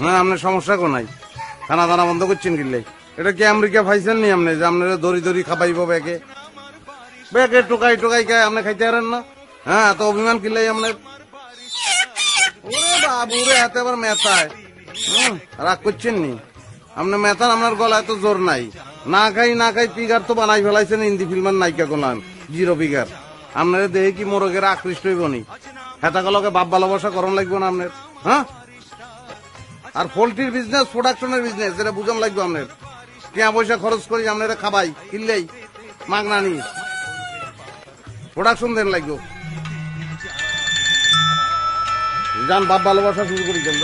হ্যাঁ আপনার সমস্যা কোন নাই, খানা দানা বন্ধ করছেন কিনলে? এটা কি আমেরিকা পাইছেন নি আপনি যে আপনারা দড়ি দড়ি খাবাইব ব্যাগে ব্যাগে টোকাই টোকাই খায় আপনি খাইতে পারেন না? হ্যাঁ এত অভিমান কিনলেই আপনার। ওরে বাবুরে হাতে আবার মেথায় রাগ করছেন নি আপনি? মেথান আপনার গলায় তো জোর নাই। না খাই পিগার তো বানাই ফেলাইছেন হিন্দি ফিল্মের নায়িকা গোলাম জিরো পিগার। আপনার দেহে কি মোরগের আকৃষ্ট হইব নি? হেতাগুলোকে বাপ ভালোবাসা করণ লাগবে না আপনার? হ্যাঁ আর পোল্ট্রির বিজনেস প্রোডাকশনের বিজনেস এটা বুঝান লাগবে আপনার। টিয়া পয়সা খরচ করি আপনারা খাবাই কিনলেই মাগনা নি প্রোডাকশন দেন লাগবে। যান বাপ ভালোবাসা শুরু করি যান।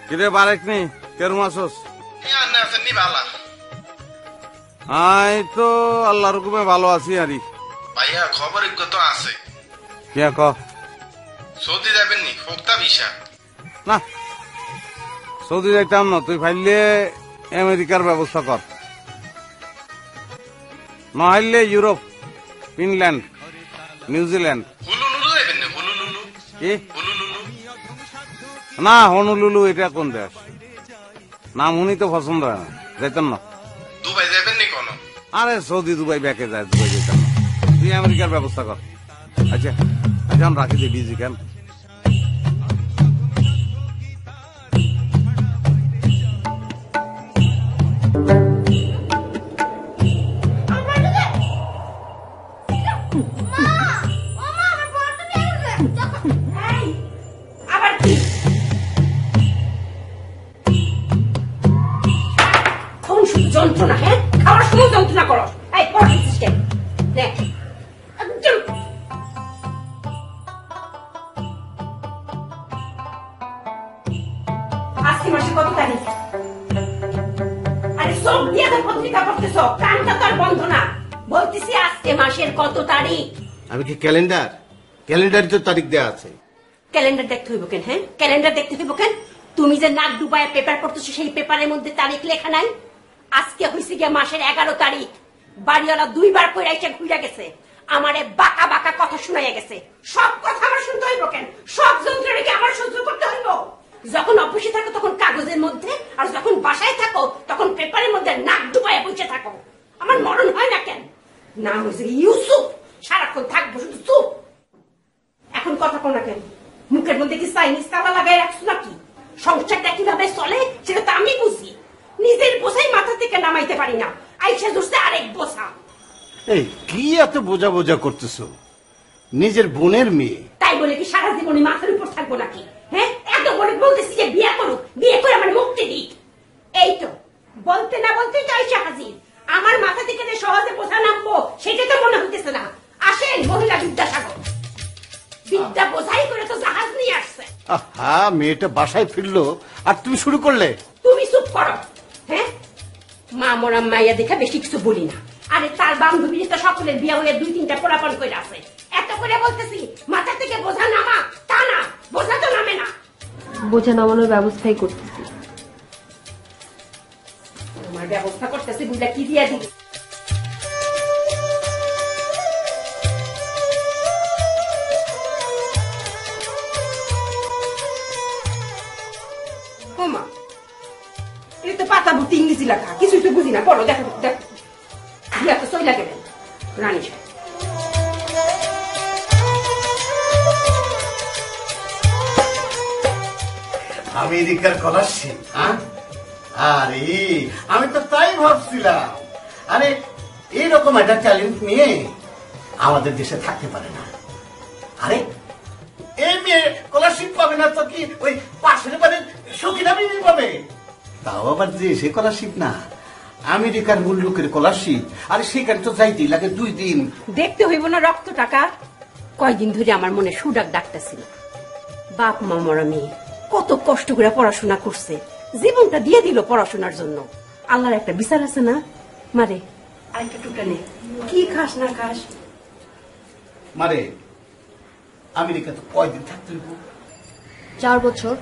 কিরে বারেক নি কেরম আসস? আই তো আল্লাহর হুকুমে ভালো আছি আরি। ভাইয়া খবর তো আছে। কে ক? সৌদি যাবেন নি ফোক্তা ভিসা? না সৌদি যাইতাম না, তুই ফাইলে আমেরিকার ব্যবস্থা কর, নহাইলে ইউরোপ, ফিনল্যান্ড, নিউজিল্যান্ড। হুলুলুলু যাবেন না? হুলুলুলু কি? হুলুলুলু না হনুলুলু এটা কোন দেশ? নাম শুনি তো পছন্দ হয় না, যাইতাম না। দুবাই যাবেন নি কোন? আরে সৌদি দুবাই ব্যাকে যায়, দুবাই যেতাম না। তুই আমেরিকার ব্যবস্থা কর। আচ্ছা আচ্ছা আমি রাখি দিই, বিজি কেন? যন্ত্রণা, হ্যাঁ খাওয়ার সময় যন্ত্রণা করো। এই সিস্টেম আজকে মাসে কত তারিখ? আরে সব দিয়ে তো পত্রিকা পড়তেছ, কানটা তো আর বন্ধ না। বলতেছি আজকে মাসের কত তারিখ? আমি কি ক্যালেন্ডার? ক্যালেন্ডারে তো তারিখ দেওয়া আছে। ক্যালেন্ডার দেখতে হইব কেন? হ্যাঁ ক্যালেন্ডার দেখতে হইব কেন? তুমি যে নাক ডুবায় পেপার পড়তেছো সেই পেপারের মধ্যে তারিখ লেখা নাই? আজকে হয়েছে গিয়ে মাসের 11 তারিখ। বাড়িওয়ালা 2 বার করে এসে ঘুরে গেছে, আমারে বাঁকা বাঁকা কথা শুনাইয়া গেছে। সব কথা আমার শুনতে হইব কেন? সব যন্ত্রণাকে আমার সহ্য করতে হইব? যখন অফিসে থাকো তখন কাগজের মধ্যে, আর যখন বাসায় থাকো তখন পেপারের মধ্যে নাক ডুবায় বসে থাকো। আমার মরণ হয় না কেন? নাম হয়েছে ইউসুফ, সারাক্ষণ থাকবো শুধু চুপ। এখন কথা কো না কেন? মুখের মধ্যে কি চাইনিজ তালা লাগাই রাখছো নাকি? সংসারটা কিভাবে চলে সেটা তো আমি বুঝি। নিজের বোঝাই মাথা থেকে নামাইতে পারি না, আইসা ধরছে আরেক বোঝা। এই কি এত বোঝা বোঝা করতেছো? নিজের বোনের মেয়ে, তাই বলে কি সারা জীবনে মাথার উপর থাকবো নাকি? হ্যাঁ এত বলে বলতেছি যে বিয়ে করুক, বিয়ে করে আমার মুক্তি দিক। এই তো বলতে না বলতেই তো আইসা হাজির। আমার মাথা থেকে যে সহজে বোঝা নামবো সেটা তো মনে হইতেছে না। আসেন মহিলা বিদ্যাসাগর, বিদ্যা বোঝাই করে তো জাহাজ নিয়ে আসছে। আহা মেয়েটা বাসায় ফিরলো আর তুমি শুরু করলে। তুমি চুপ করো। হ্যাঁ মা মরা মাইয়া দেখা বেশি কিছু বলি না। আরে তার বান্ধবীর তো সকলের বিয়ে হয়ে 2-3টা পোড়াপন করে আছে। এত করে বলতেছি মাথা থেকে বোঝা নামা, তা না, বোঝা তো নামে না। বোঝা নামানোর ব্যবস্থাই করতেছি। তোমার ব্যবস্থা করতেছি বুঝলা কি দিয়া দিবি? পাতা বুঝতে ইংরেজি লেখা কিছুই তো বুঝি না। পড়ো, দেখো দেখো বিয়া তো সই লাগে রানী সাহেব। আমেরিকার স্কলারশিপ? আরে আমি তো তাই ভাবছিলাম। আরে এইরকম একটা ট্যালেন্ট নিয়ে আমাদের দেশে থাকতে পারে না। আরে এই মেয়ে স্কলারশিপ পাবে না তো কি ওই পাশের বাড়ির সখীরা মেয়ে পাবে? তাও আবার যে সে স্কলারশিপ না, আমেরিকার মূল লোকের স্কলারশিপ। আরে সেখানে তো যাইতেই লাগে 2 দিন। দেখতে হইব না রক্ত টাকা? কয়দিন ধরে আমার মনে সুডাক ডাকতেছিল। বাপ মা মরা মেয়ে কত কষ্ট করে পড়াশোনা করছে, জীবনটা দিয়ে দিল পড়াশোনার জন্য। আল্লাহর একটা বিচার আছে না? মারে আরেকটা টুকরা নে, কি খাস না খাস। মারে আমেরিকা তো কয়দিন থাকতে হইব? 4 বছর,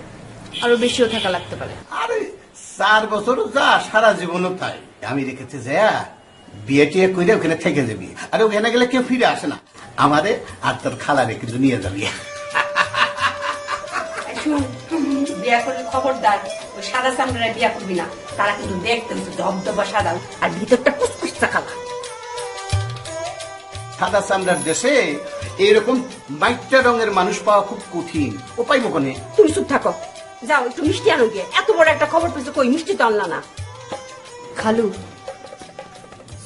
আরো বেশিও থাকা লাগতে পারে। আরে 4 বছরও যা সারা জীবনও তাই। আমেরিকাতে যায় বিয়ে টিয়ে করে ওখানে থেকে যাবি, আর ওখানে গেলে কেউ ফিরে আসে না, আমারে আর তোর খালারে কিন্তু নিয়ে যাবি। বিয়া করলে খবরদার ওই সাদা চামড়ারা বিয়া করবি না, তারা কিন্তু দেখতে ধবধবা সাদা আর ভিতরটা কুচকুচা কালা। সাদা চামড়ার দেশে এরকম মাইটা রঙের মানুষ পাওয়া খুব কঠিন। ও পাইব কোনে? তুমি চুপ থাকো, যাও একটু মিষ্টি আনো গিয়ে। এত বড় একটা খবর পেয়েছো, কই মিষ্টি তো আনলা না? খালু,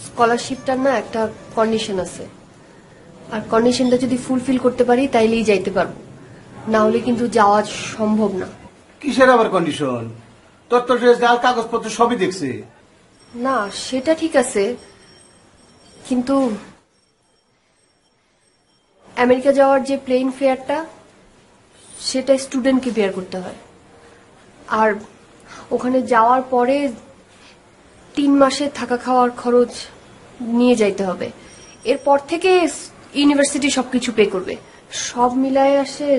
স্কলারশিপটার না একটা কন্ডিশন আছে, আর কন্ডিশনটা যদি ফুলফিল করতে পারি তাইলেই যাইতে পারবো, না হলে কিন্তু যাওয়া সম্ভব না। কিসের আবার কন্ডিশন? তোর তো রেজাল্ট কাগজপত্র সবই দেখছে। না সেটা ঠিক আছে, কিন্তু আমেরিকা যাওয়ার যে প্লেন ফেয়ারটা সেটা স্টুডেন্টকে বেয়ার করতে হয়, আর ওখানে যাওয়ার পরে 3 মাসে থাকা খাওয়ার খরচ নিয়ে যাইতে হবে। এরপর থেকে ইউনিভার্সিটি সবকিছু পে করবে, সব মিলায় আসে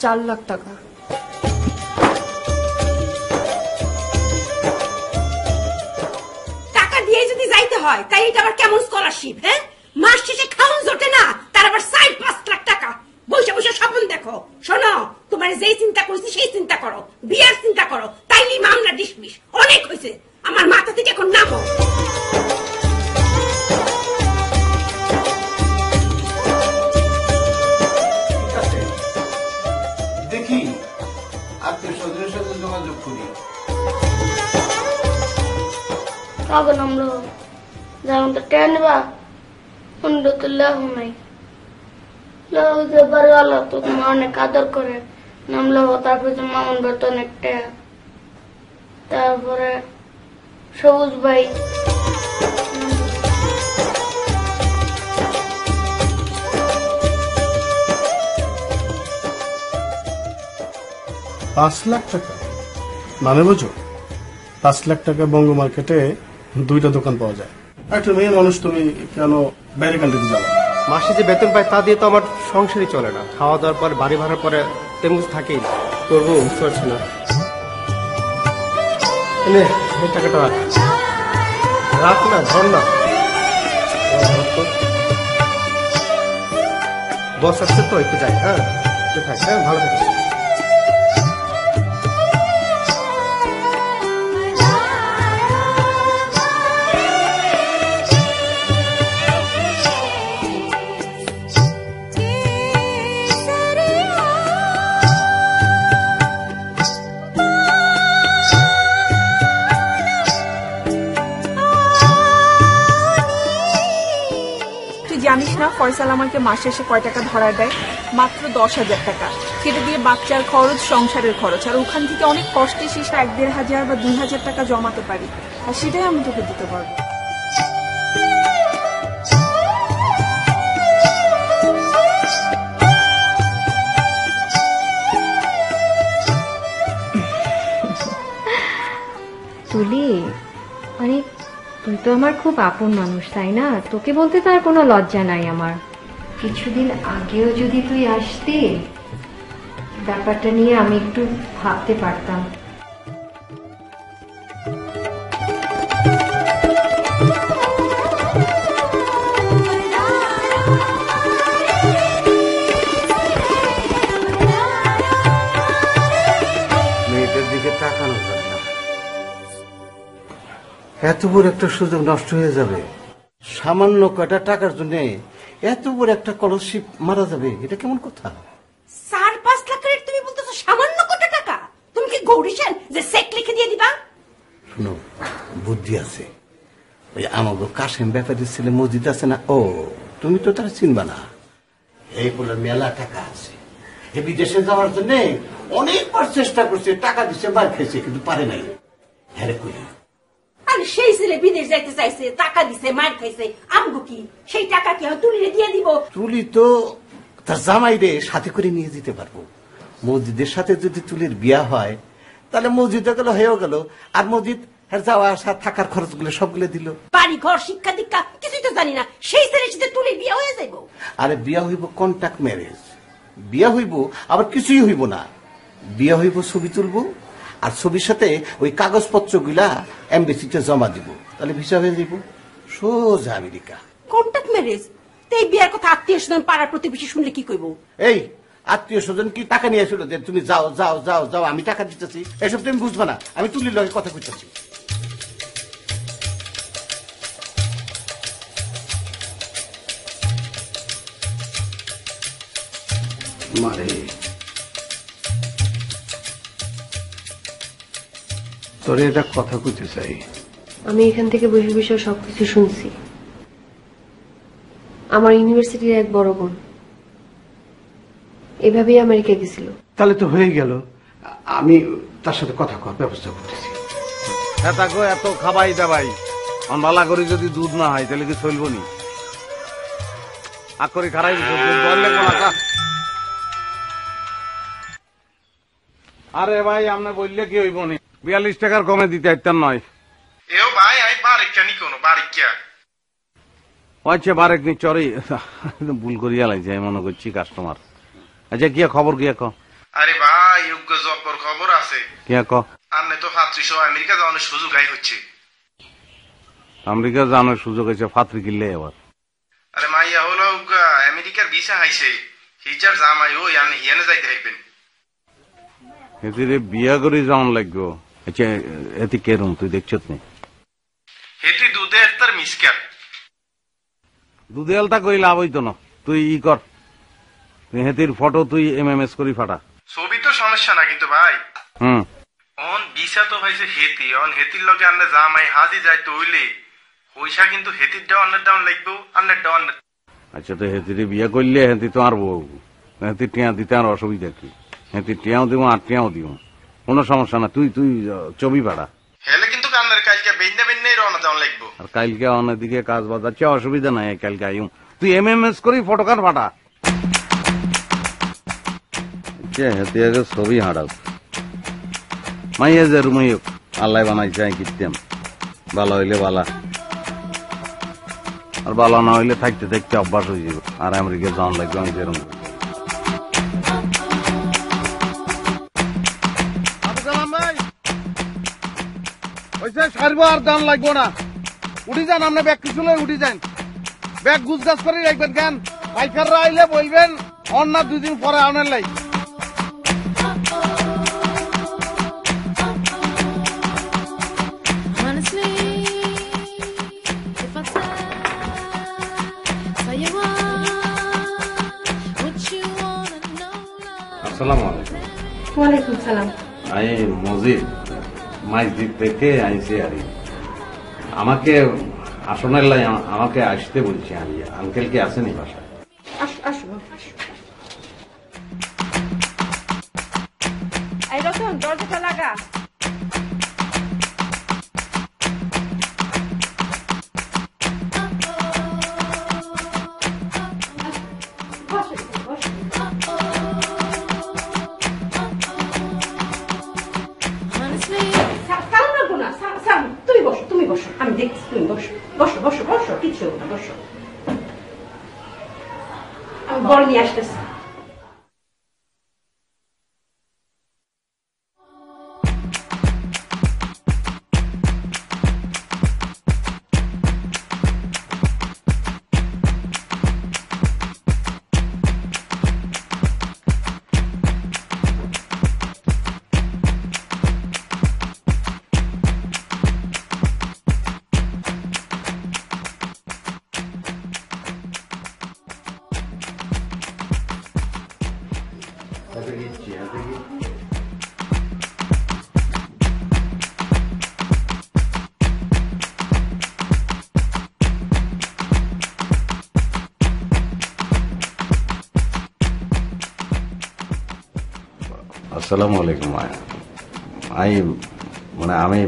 4 লাখ টাকা। টাকা দিয়ে যদি যাইতে হয় তাই এটা আবার কেমন স্কলারশিপ? হ্যাঁ, মাস শেষে খাওয়ান জোটে না, তার আবার 4-5 লাখ টাকা। বসে বসে স্বপ্ন দেখো। শোনো, তোমার যেই চিন্তা করছি সেই চিন্তা করো, বিয়ার চিন্তা করো, তাইলে মামলা ডিসমিস। অনেক হয়েছে, আমার মাথা থেকে এখন নামো। ঠিক আছে, দেখি আত্মীয় স্বজনের সাথে যোগাযোগ করি। কাগজ নামলো যেমন তো টেন বা উন্ড তো লেহ নাই, লেহ যে বাড়িওয়ালা তো তোমার অনেক আদর করে নামলো, তারপরে তো মামুন বেতন একটা, তারপরে সবুজ ভাই, 5 লাখ টাকা মানে বোঝো? 5 লাখ টাকা বঙ্গ মার্কেটে 2টা দোকান পাওয়া যায়। একটা মেয়ে মানুষ, তুমি কেন বাইরে কান্ট্রিতে যাবো? মাসে যে বেতন পাই তা দিয়ে তো আমার সংসারই চলে না, খাওয়া দাওয়ার পরে বাড়ি ভাড়ার পরে তেমন কিছু থাকেই না, করবো বুঝতে পারছি না। এনে এই টাকাটা রাখ না, ধর না। বস আসছে তো, একটু যাই। হ্যাঁ থাক, হ্যাঁ ভালো থাকিস। জানিস না ফয়সাল আমাকে মাসে এসে কয় টাকা ধরা দেয়? মাত্র 10,000 টাকা। সেটা দিয়ে বাচ্চার খরচ, সংসারের খরচ, আর ওখান থেকে অনেক কষ্টে শেষে 1,500 বা 2,000 টাকা জমাতে পারি, আর সেটাই আমি তোকে দিতে পারবো। তুলি, মানে তুই তো আমার খুব আপন মানুষ, তাই না? তোকে বলতে তার কোনো লজ্জা নাই আমার। কিছুদিন আগেও যদি তুই আসতি, ব্যাপারটা নিয়ে আমি একটু ভাবতে পারতাম। মেয়েটার দিকে তাকানো যাবে না, এত বড় একটা সুযোগ নষ্ট হয়ে যাবে। সামান্য কয়টা টাকার জন্য এত বড় একটা স্কলারশিপ মারা যাবে, এটা কেমন কথা? 4-5 লাখের তুমি বলতেছো সামান্য কত টাকা? তুমি কি গৌরীশান যে চেক লিখে দিয়ে দিবা? শুনো, বুদ্ধি আছে। ওই আমাগো কাশেম ব্যাপারীর ছেলে মসজিদ আছে না, ও তুমি তো তারা চিনবা না। এই বলে মেলা টাকা আছে, এই বিদেশে যাওয়ার জন্য অনেকবার চেষ্টা করছে, টাকা দিচ্ছে, মার খেয়েছে, কিন্তু পারে নাই। হ্যাঁ কই, আর সেই ছেলে বিদেশ যাইতে চাইছে, টাকা দিছে, মার খাইছে, আমগো কি সেই টাকা কি তুলিয়ে দিয়ে দিব? তুলি তো তার জামাইরে সাথে করে নিয়ে যেতে পারবো। মসজিদের সাথে যদি তুলির বিয়া হয় তাহলে মসজিদে গেল, হয়েও গেল, আর মসজিদ যাওয়া আসা থাকার খরচগুলো সবগুলো দিল। বাড়ি ঘর, শিক্ষা দীক্ষা কিছুই তো জানি না, সেই ছেলের সাথে তুলির বিয়া হয়ে যাইব। আরে বিয়া হইব কন্ট্যাক্ট ম্যারেজ, বিয়া হইব আবার কিছুই হইব না। বিয়া হইব ছবি তুলবো, আর ছবির সাথে ওই কাগজপত্রগুলা এমবেসিতে জমা দিব, তাহলে ভিসা হয়ে যাব, সোজা আমেরিকা। Contact marriage? এই বিয়ার কথা আত্মীয় স্বজন পাড়ার প্রতিবেশী শুনলে কি কইব? এই আত্মীয় স্বজন কি টাকা নিয়ে আসলো যে তুমি যাও যাও যাও যাও আমি টাকা দিতেছি, এসব তুমি বুঝবে না। আমি তুলির লগে কথা কইতেছি। মারে তোরে এটা কথা কইতে চাই। আমি এখান থেকে বসে বসে সবকিছু শুনছি। আমার ইউনিভার্সিটির এক বড় বোন এভাবেই আমেরিকা গেছিল। তাহলে তো হয়ে গেল, আমি তার সাথে কথা করার ব্যবস্থা করতেছি। তাকে এত খাবাই দাবাই বালা করে যদি দুধ না হয় তাহলে কি চলবো নি? আকরি খারাই আরে ভাই আপনি বললে কি হইব নি? 42 টাকার কমে দিতে একটার নয়। এও ভাই আমি বারিকা নি কোনো বারিকা আচ্ছা বারেক নি চরি ভুল করিয়া লাগছে আমি মনে করছি কাস্টমার। আচ্ছা কিয়া খবর কিয়া ক? আরে ভাই যোগ্য জব্বর খবর আছে। কিয়া ক? আপনি তো 3500 আমেরিকা যাওয়ার সুযোগ আই হচ্ছে। আমেরিকা যাওয়ার সুযোগ আছে ফাত্রি কিনলে এবার। আরে মাইয়া হলো আমেরিকার ভিসা হাইছে, হিচার জামাই ও ইয়ানে হিয়ানে যাইতে হইবেন। এতে বিয়া করে যাওয়ান লাগবো। আচ্ছা এতে কেরম তুই দেখছত নি? হেতি দুধে একটার মিসকার। দুধে আলতা কই লাভ হইতো না, তুই ই কর, তুই হেতির ফটো তুই MMS করি ফাটা। ছবি তো সমস্যা না কিন্তু ভাই অন ভিসা তো ভাইছে হেতি, অন হেতির লগে আন্না জামাই হাজি যাইতে হইলে পয়সা কিন্তু হেতির ডাউন লাগবো, আন্নার ডাউন। আচ্ছা তো হেতিরে বিয়া করলে হেতি তো আর বউ, হেতির টিয়া দিতে আর অসুবিধা কি? হেতির টিয়াও দিব আর টিয়াও দিব, কোনো সমস্যা না। তুই তুই ছবি পাড়া। হেলে কিন্তু কান্নার কালকে বেন্না বেন্নাই রওনা যাওয়া লাগবো। আর কালকে অন্যদিকে কাজ বাজাচ্ছে, অসুবিধা নাই, কালকে আইম। তুই MMS করি ফটোকার ফাটা। হেতি আগে ছবি হাঁড়াও মাইয়া যে রুমাই আল্লাহ বানাইছে কিতাম, ভালো হইলে বালা, আর ভালো না হইলে থাকতে থাকতে অভ্যাস হয়ে যাবে। আর আমেরিকা যাওয়ান লাগবে আমি যেরকম। আর দাম লাগবো না, উঠি যান আপনি, ব্যাগ কিছু লই উঠি যান, ব্যাগ গুছ গাছ করে রাখবেন। কেন পাইকাররা আইলে বলবেন অন্য 2 দিন পরে আনার লাই। আসসালামু আলাইকুম। ওয়ালাইকুম সালাম। আমি মজিদ মাইজদ্বীপ থেকে আইসি। আর আমাকে আসনের লাই আমাকে আসতে বলছি। আমি আঙ্কেল কে আসেনি বাসায়? আসবো। এই রতন দরজাটা লাগা। তুমি বসো, আমি দেখছি। তুমি বসো বসো বসো বসো, কিছু না, বসো। আমি বড় নিয়ে আসতেছি। আসসালামু আলাইকুম। আমি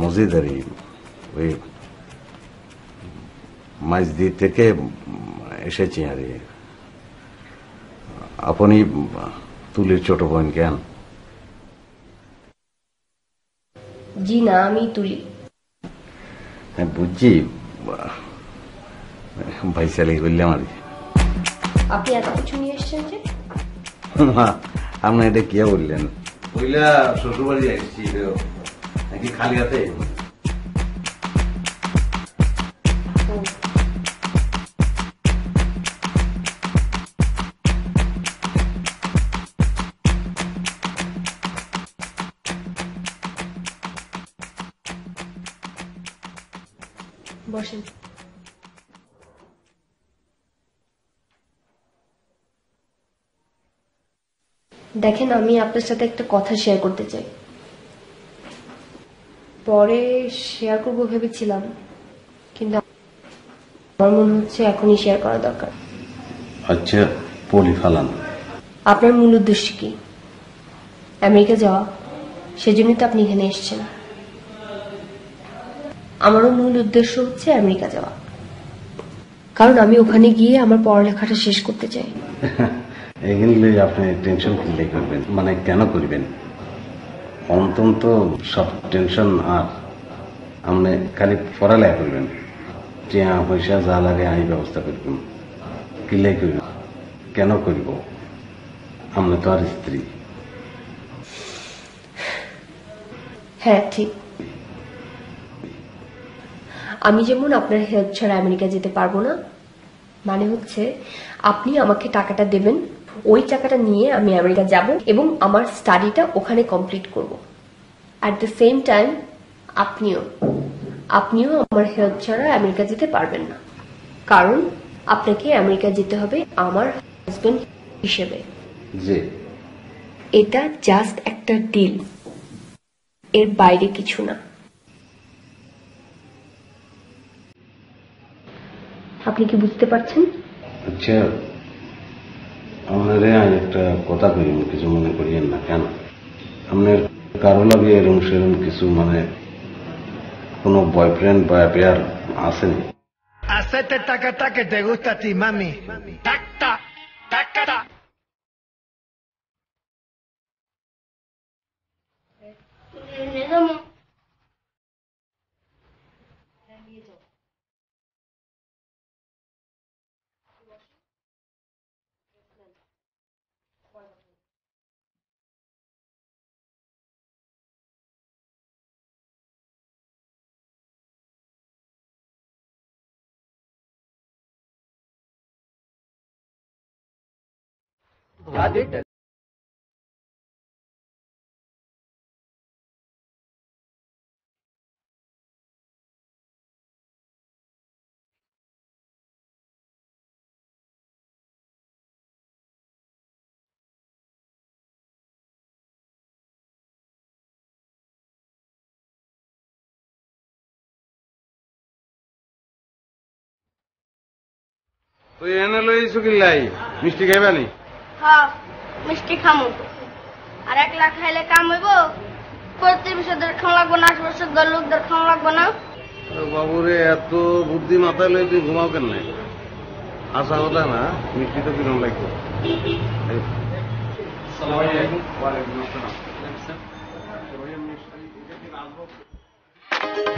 মজিদ আর ওই মাইজদ্বীপ থেকে এসেছি। আর আপনি তুলির ছোট বোন কেন? জি না, আমি তুলি। হ্যাঁ বুঝছি, ভাইসালি করলাম আর কি। আপনি এত কিছু নিয়ে এসছেন যে? আপনি এটা কে বললেন? ওইলা শ্বশুর বাড়ি আসছি নাকি খালি হাতে? বসেন। দেখেন, আমি আপনার সাথে একটা কথা শেয়ার করতে চাই। পরে শেয়ার করব ভেবেছিলাম, কিন্তু আমার মনে হচ্ছে এখনই শেয়ার করা দরকার। আচ্ছা, পলি ফালান। আপনার মূল উদ্দেশ্য কি? আমেরিকা যাওয়া? সেজন্যই তো আপনি এখানে এসেছেন। আমারও মূল উদ্দেশ্য হচ্ছে আমেরিকা যাওয়া, কারণ আমি ওখানে গিয়ে আমার পড়ালেখাটা শেষ করতে চাই। এগুলো আপনি টেনশন কিনলে করবেন, মানে কেন করবেন? অন্তত সব টেনশন আর আপনি খালি পড়ালেখা করবেন, টিয়া পয়সা যা লাগে আমি ব্যবস্থা করবেন। কিলে করবেন, কেন করব? আপনি তো আর স্ত্রী। হ্যাঁ ঠিক। আমি যেমন আপনার হেল্প ছাড়া আমেরিকা যেতে পারবো না, মানে হচ্ছে আপনি আমাকে টাকাটা দেবেন, ওই টাকাটা নিয়ে আমি আমেরিকা যাব এবং আমার স্টাডিটা ওখানে কমপ্লিট করব। অ্যাট দ্য সেম টাইম আপনিও আমার হেল্প ছাড়া আমেরিকা যেতে পারবেন না, কারণ আপনাকে আমেরিকা যেতে হবে আমার হাজবেন্ড হিসেবে। এটা জাস্ট একটা ডিল, এর বাইরে কিছু না। আপনি কি বুঝতে পারছেন? আচ্ছা, আপনারে আমি একটা কথা কই, কিছু মনে করিয়েন না। কেন আপনার কারো লাগে এরকম সেরকম কিছু, মানে কোনো বয়ফ্রেন্ড বা অ্যাফেয়ার আসেনি? Hacete taca taca que te gusta a ti, mami. Tac tac, tac tac. তুই এনে লইছো কিল্লাই? মিষ্টি খাইবানি? হ্যাঁ, মিষ্টি খামো। আর 1 লাখ খাইলে কাম হইব? প্রতিবেশীদের খাওয়া লাগবো না, আশেপাশের লোকদের খাওয়া লাগবো না। বাবুরে, এত বুদ্ধি মাথায় লই তুই ঘুমাও কেন? আসা কথা না, মিষ্টি তো কিরম লাগবে।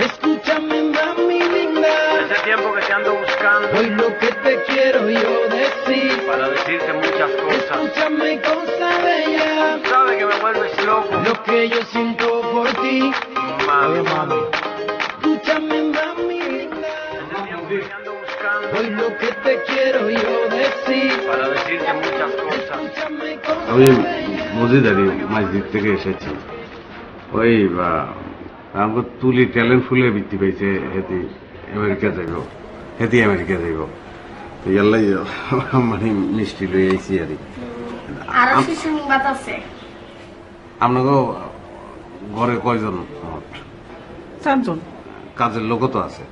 Escúchame, mami linda. Hace tiempo que te ando buscando. Hoy lo que te quiero yo decir. Para decirte muchas cosas. Escúchame, cosa bella. Sabes que me vuelves loco. Lo que yo siento por ti. Mami, mami. Escúchame, mami linda. Hace tiempo que te ando buscando. Hoy lo que te quiero yo decir. Para decirte muchas cosas. Escúchame, cosa আমি bella. মজিদারি মাঝদিক থেকে এসেছি। ওই আমাকে তুলি talent ফুলে বৃত্তি পাইছে, হেতি আমেরিকা যাইব, হেতি আমেরিকা যাইব। তো ইয়াল্লাই মানে মিষ্টি লই আইছি আর কি। আর সুসংবাদ আছে। আপনাকে ঘরে কয়জন? 4 জন। কাজের লোকও তো আছে।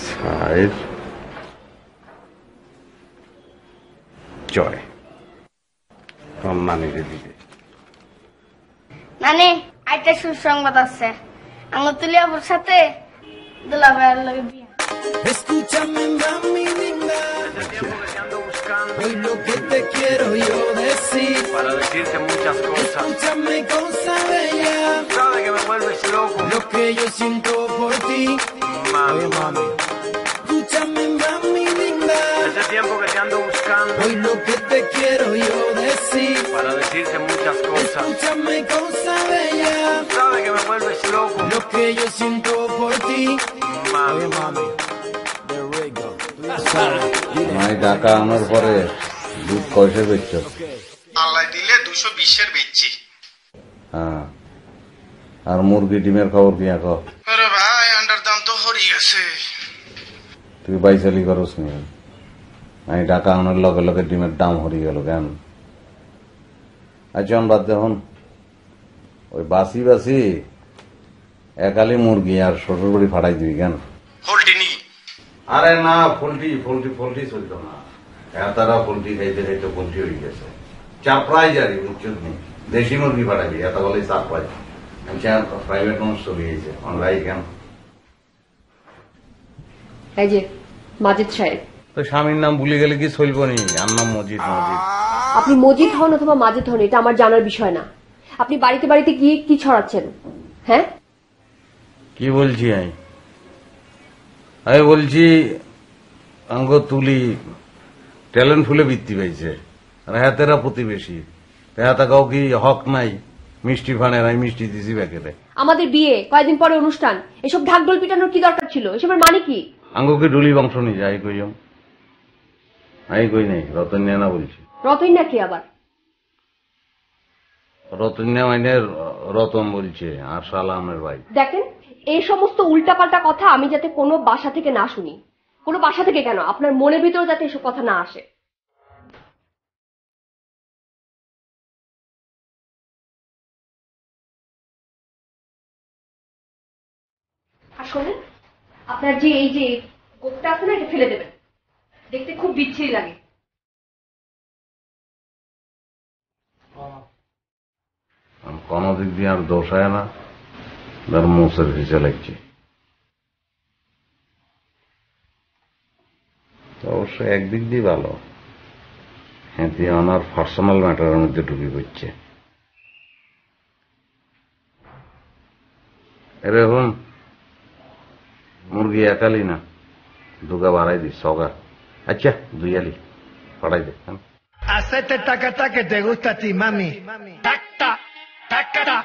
সাহেব জয় নানিরে দিবে। নানি, আইটা সুসংবাদ আছে। আমার তুলিয়াপুর সাথে দুলাভাইয়ের লগে বিয়া। Escúchame, mami linda. Hace tiempo que te ando buscando. Hoy lo que te quiero yo decir. Para decirte muchas cosas. Escúchame, cosa bella. Sabes que me vuelves loco. Lo que yo siento por ti. Mami, mami. Escúchame, ando buscando. Hoy lo que te quiero yo decir. Para decirte muchas cosas. Escúchame, cosa bella. Sabe que me vuelves loco. Lo que yo siento por ti. Mami, mami. মাই টাকা আনার পরে দুধ কয়সে বেচছ? আল্লাহ দিলে 220 বেচছি। হ্যাঁ, আর মুরগি ডিমের খবর কি এখন? আরে ভাই আন্ডার দাম তো হরি গেছে। তুই বাইসালি করস নি? আমি টাকা আনার লগে লগে ডিমের দাম হরি গেল কেন? আচ্ছা বাদ দেখুন, ওই বাসি বাসি একালি মুরগি আর শ্বশুর বাড়ি ফাটাই দিবি কেন? আরে না, পোল্ট্রি চলতো না। এতটা পোল্ট্রি খাইতে খাইতে পোল্ট্রি হয়ে গেছে। চাপড়াই যাবি, বুঝছো নি? দেশি মুরগি ফাটাবি, এত বলে চাপড়াই। প্রাইভেট মানুষ চলে গেছে অনলাই কেন? এই যে মাজিদ সাহেব, তো স্বামীর নাম ভুলে গেলে কি চলবো নি? আর নাম মজিদ। আপনি মজিদ হন অথবা মাজিদ হন, এটা আমার জানার বিষয় না। আপনি বাড়িতে বাড়িতে গিয়ে কি ছড়াচ্ছেন? হ্যাঁ, কি বলছি আমি বলছি আঙ্গ তুলি ট্যালেন্ট ফুলে বৃত্তি পাইছে, আর হাতেরা প্রতিবেশী হাতাকাও কি হক নাই? মিষ্টি ফানের আমি মিষ্টি দিছি প্যাকেটে। আমাদের বিয়ে কয়েকদিন পরে অনুষ্ঠান, এসব ঢাকঢোল পিটানোর কি দরকার ছিল? এসবের মানে কি? আঙ্গকে ডুলি বংশ নি যাই কইম, আমি কই নাই। রতন্যা না বলছি। রতন্যা কি আবার? রতন্যা মানে রতন বলছে, আর সালামের ভাই। দেখেন, এই সমস্ত উল্টাপাল্টা কথা আমি যাতে কোনো বাসা থেকে না শুনি। কোনো বাসা থেকে কেন, আপনার মনের ভিতরে যাতে এসব কথা না আসে। আর শোনেন, আপনার যে এই যে কোটটা আছে না, এটা ফেলে দেবেন। দেখতে খুব বিচ্ছিরি লাগে। কোন দিক দিয়ে আর দোষ হয় না, তার মুসের ভিজে লাগছে। অবশ্য একদিক দিয়ে ভালো, হ্যাঁ, দিয়ে আমার পার্সোনাল ম্যাটারের মধ্যে ঢুকে পড়ছে। এরকম মুরগি একালি না, দুগা বাড়াই দিস, সগা। আচ্ছা, দুই আলি পাঠাই দে। Hacete tacata que te gusta a ti, mami. Tacta, tacata.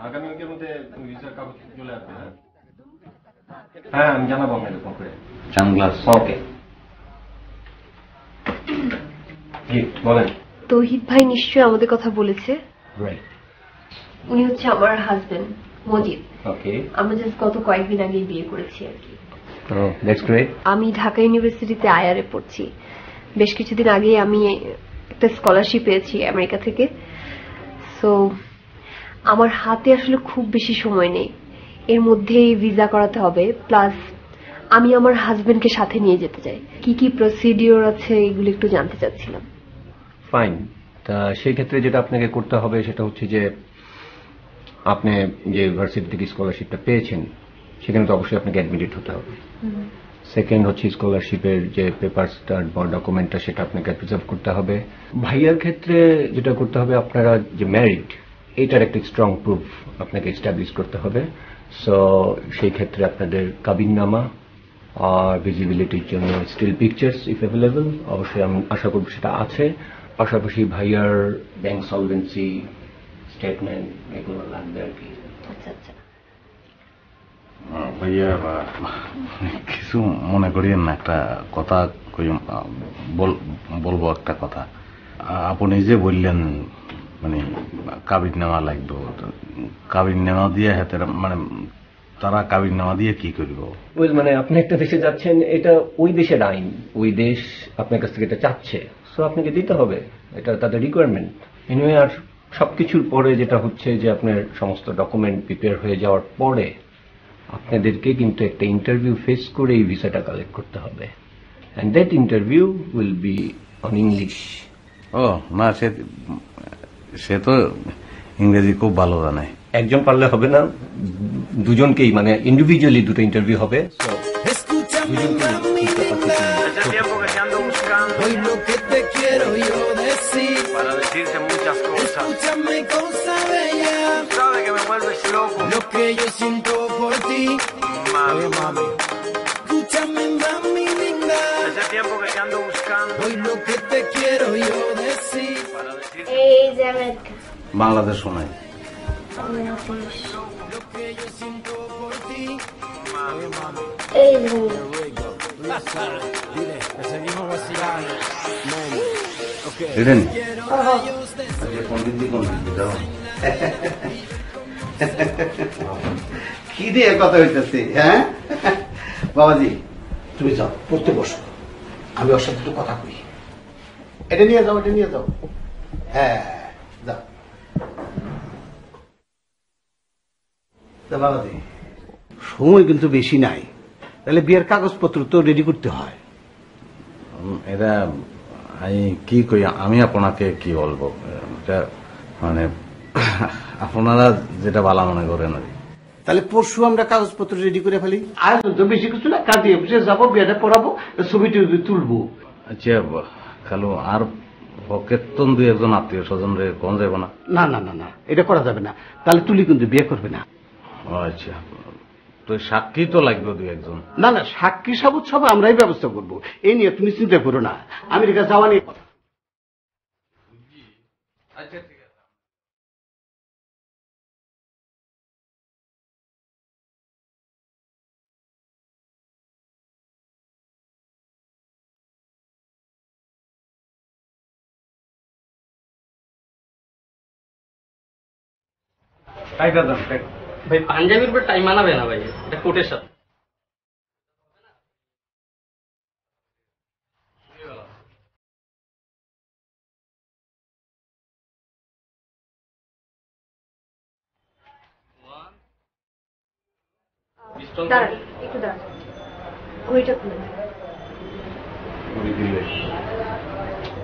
আগামীকালের মধ্যে ভিসার কাগজ চলে আসবে। হ্যাঁ, আমি জানাবো আপনাকে ফোন করে। সানগ্লাস। ওকে, জি বলেন। তৌহিদ ভাই নিশ্চয়ই আমাদের কথা বলেছে। উনি হচ্ছে আমার হাজবেন্ড মজিদ। ওকে, আমরা জাস্ট গত কয়েকদিন আগে বিয়ে করেছি আর কি। That's great. আমি ঢাকা ইউনিভার্সিটিতে আইআরএ পড়ছি। বেশ কিছুদিন আগে আমি একটা স্কলারশিপ পেয়েছি আমেরিকা থেকে। সো আমার হাতে আসলে খুব বেশি সময় নেই, এর মধ্যেই ভিসা করাতে হবে। প্লাস আমি আমার হাজবেন্ডকে সাথে নিয়ে যেতে চাই। কি কি প্রসিডিওর আছে এগুলো একটু জানতে চাচ্ছিলাম। ফাইন, তা সেই ক্ষেত্রে যেটা আপনাকে করতে হবে সেটা হচ্ছে যে আপনি যে ইউনিভার্সিটি থেকে স্কলারশিপটা পেয়েছেন সেখানে তো অবশ্যই আপনাকে অ্যাডমিটেড হতে হবে। সেকেন্ড হচ্ছে স্কলারশিপের যে পেপারসটা বা ডকুমেন্টটা সেটা আপনাকে প্রিজার্ভ করতে হবে। ভাইয়ার ক্ষেত্রে যেটা করতে হবে, আপনারা যে ম্যারিড এইটার একটা স্ট্রং প্রুফ আপনাকে এস্টাবলিশ করতে হবে। সো সেই ক্ষেত্রে আপনাদের কাবিননামা আর ভিজিবিলিটির জন্য স্টিল পিকচার্স ইফ অ্যাভেলেবল, অবশ্যই আমি আশা করব সেটা আছে। পাশাপাশি ভাইয়ার ব্যাংক সলভেন্সি স্টেটমেন্ট এগুলো লাগবে আর কি। আচ্ছা আচ্ছা ভাইয়া, কিছু মনে করিয়েন না, একটা কথা বলবো। একটা কথা আপনি যে বললেন মানে কাবিননামা লাগবে, কাবিননামা দিয়ে হাতে মানে তারা কাবিননামা দিয়ে কি করব? মানে আপনি একটা দেশে যাচ্ছেন, এটা ওই দেশের আইন, ওই দেশ আপনার কাছ থেকে এটা চাচ্ছে, সো আপনাকে দিতে হবে, এটা তাদের রিকোয়ারমেন্ট। এনিওয়ে, আর সবকিছুর পরে যেটা হচ্ছে যে আপনার সমস্ত ডকুমেন্ট প্রিপেয়ার হয়ে যাওয়ার পরে আপনাদেরকে কিন্তু একটা ইন্টারভিউ ফেস করে এই ভিসাটা কালেক্ট করতে হবে, and that interview will be on English. ও না, সে তো ইংরেজি খুব ভালো জানে। একজন পারলে হবে না, দুজনকেই, মানে ইন্ডিভিজুয়ালি দুটো ইন্টারভিউ হবে। Hoy lo que te quiero yo decir, para decirte muchas cosas. Escúchame, cosa bella. Sabe que me vuelve que yo siento por ti. Mami, mami. Escúchame, mami linda. Hace tiempo que te ando buscando. Hoy lo que te quiero yo decir. Para decirte. এই যে America Bangladesh শোনাই। Lo que yo siento por ti. Mami, mami. এই যে Dile, que seguimos vacilando. এলেন আজকে পন্ডিতজি যাও। কি দিয়ে কথা হইতেছে? হ্যাঁ বাবাজি, তুমি যাও পড়তে বসো, আমি ওর সাথে একটু কথা কই। এটা নিয়ে যাও, এটা নিয়ে যাও। হ্যাঁ যাও। তা বাবাজি, সময় কিন্তু বেশি নাই, তাহলে বিয়ের কাগজপত্র তো রেডি করতে হয়। এটা আমি কি কই, আমি আপনাকে কি বলবো, এটা মানে আপনারা যেটা ভালো মনে করেন আর কি। তাহলে পরশু আমরা কাগজপত্র রেডি করে ফেলি। আর তো বেশি কিছু না, কাজে অফিসে যাবো, বিয়েটা পড়াবো, ছবি টবি তুলবো। আচ্ছা খালু, আর পকেতন দুই একজন আত্মীয় স্বজন রে কোন যাবো না? না না না না, এটা করা যাবে না, তাহলে তুলি কিন্তু বিয়ে করবে না। ও আচ্ছা, তো সাক্ষী তো লাগবে দুই একজন। না না, সাক্ষী সাবুত সব আমরাই ব্যবস্থা করবো, এই নিয়ে তুমি চিন্তা করো না। আমেরিকা যাওয়া নিয়ে কথা। আচ্ছা ঠিক আছে। ভাই পাঞ্জাবির উপর টাইম মানাবে না ভাই, এটা কোটের সাথে। দাঁড়ান, একটু দাঁড়ান, ঘড়িটা খুলে দিন।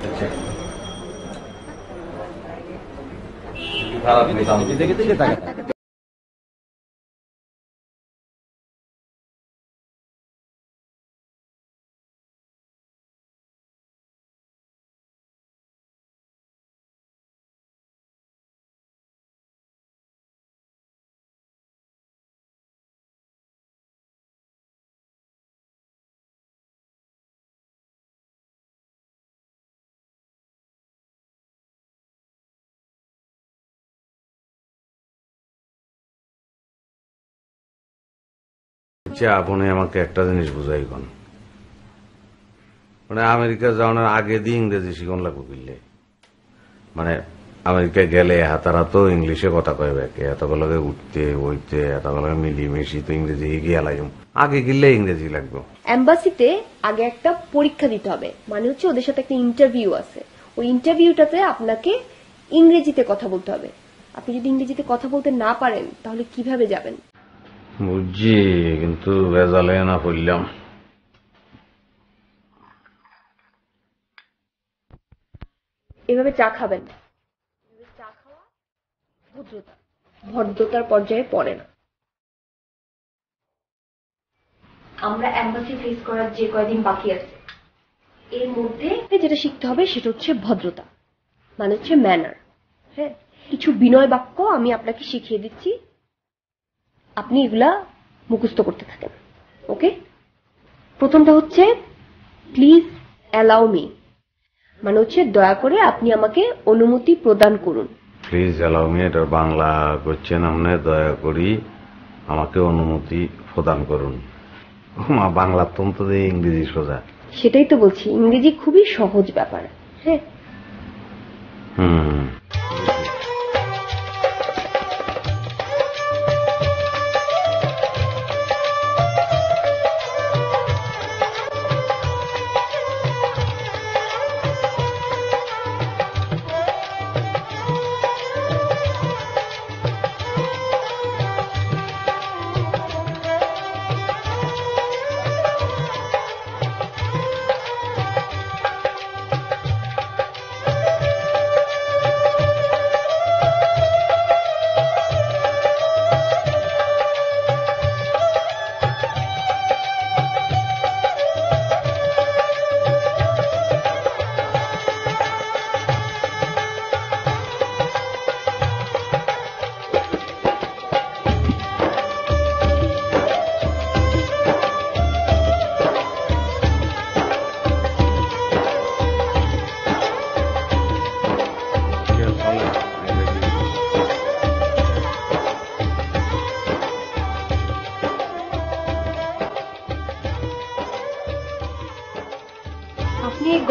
আচ্ছা খারাপ দেখে দেখে টাকা আপনি আমাকে একটা জিনিস বুঝাই কোন, মানে আমেরিকা যাওয়ার আগে দিয়ে ইংরেজি শিখন লাগবো কিনলে, মানে আমেরিকা গেলে হাতারা তো ইংলিশে কথা কয় ব্যাকে, এতগুলোকে উঠতে বইতে এতগুলোকে মিলিমিশি তো ইংরেজি গিয়া লাগবে, আগে কিনলে ইংরেজি লাগবে। এম্বাসিতে আগে একটা পরীক্ষা দিতে হবে, মানে হচ্ছে ওদের সাথে একটা ইন্টারভিউ আছে, ওই ইন্টারভিউটাতে আপনাকে ইংরেজিতে কথা বলতে হবে। আপনি যদি ইংরেজিতে কথা বলতে না পারেন তাহলে কিভাবে যাবেন? বুঝছি, কিন্তু ভেজালে না পড়লাম। এভাবে চা খাবেন না, চা খাওয়া ভদ্রতা, ভদ্রতার পর্যায়ে পড়ে না। আমরা এম্বাসি ফেস করার যে কয়দিন বাকি আছে এর মধ্যে যেটা শিখতে হবে সেটা হচ্ছে ভদ্রতা, মানে হচ্ছে ম্যানার। হ্যাঁ, কিছু বিনয় বাক্য আমি আপনাকে শিখিয়ে দিচ্ছি, আপনি এগুলা মুখস্থ করতে থাকেন। ওকে, প্রথমটা হচ্ছে প্লিজ অ্যালাউ মি, মানে হচ্ছে দয়া করে আপনি আমাকে অনুমতি প্রদান করুন। প্লিজ অ্যালাউ মি, এটা বাংলা করছেন আপনি, দয়া করি আমাকে অনুমতি প্রদান করুন। বাংলা তন্ত্র দিয়ে ইংরেজি সোজা। সেটাই তো বলছি, ইংরেজি খুবই সহজ ব্যাপার। হ্যাঁ,